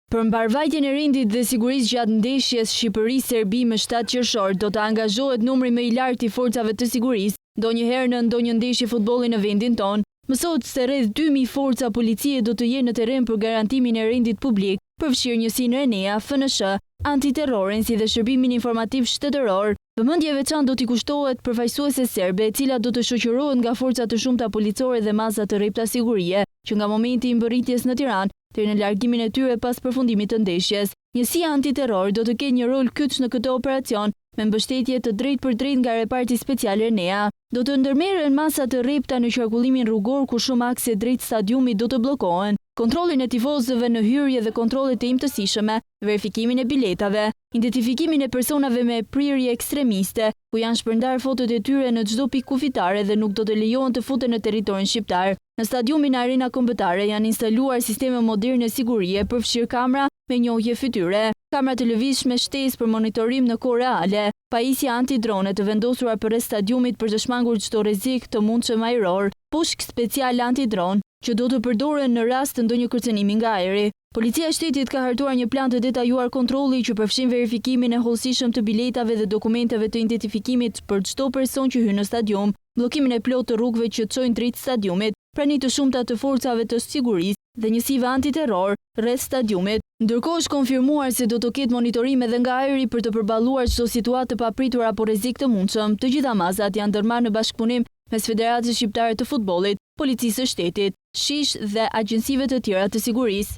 Për mbarvajtjen e rendit dhe sigurisë gjatë ndeshjes Shqipëri-Serbi më 7 qershor, do të angazhohet numri më i lartë i forcave të sigurisë, ndonjëherë në ndonjë ndeshje futbolli në vendin tonë. Mësohet se rreth 2000 forca policie do të jenë në terren për garantimin e rendit publik, përfshirë njësinë Renea, FNSH, antiterrorin si dhe shërbimin informativ shtetëror. Vëmendje e veçantë do t'i kushtohet përfaqësuese serbe, e cila do të shoqërohet nga forca të shumta policore dhe maza të rrepta sigurie, që nga momenti i mbërritjes në Tiranë deri në largimin e tyre pas përfundimit të ndeshjes. Njësia antiterror do të ketë një rol kyç në këtë operacion, me mbështetje të drejtpërdrejtë nga reparti special Renea. Do të ndërmerren masa të rrepta në qarkullimin rrugor ku shumë akse drejt stadiumit do të bllokohen, kontrollin e tifozëve në hyrje dhe kontrollet e imtësishme, verifikimin e biletave, identifikimin e personave me prirje ekstremiste, ku janë shpërndar fotot e tyre në çdo pikë kufitare dhe nuk do të lejohen të futen në territorin shqiptar. Në stadiumin Arena Kombëtare janë instaluar sisteme moderne sigurie, përfshirë kamera me njohje fytyre, kamera të lëvizshme shtesë për monitorim në kohë reale, pajisje antidrone të vendosura përreth stadiumit për të shmangur çdo rrezik të mundshëm ajror, pushk special antidron që do të përdoren në rast të ndonjë kërcënimi nga ajri. Policia e shtetit ka hartuar një plan të detajuar kontrolli që përfshin verifikimin e hollësishëm të biletave dhe dokumenteve të identifikimit për çdo person që hyn në stadium, bllokimin e plotë të rrugëve që çojnë drejt stadiumit, prani të shumta të forcave të sigurisë dhe njësive antiterror rreth stadiumit. Ndërkohë është konfirmuar se do të ketë monitorim edhe nga ajri për të përballuar çdo situatë të papritur apo rrezik të mundshëm. Të gjitha mazat janë ndërmarrë në bashkëpunim mes Federatës Shqiptare të Futbollit, Policisë së Shtetit, SHish dhe agjencive të tjera të sigurisë.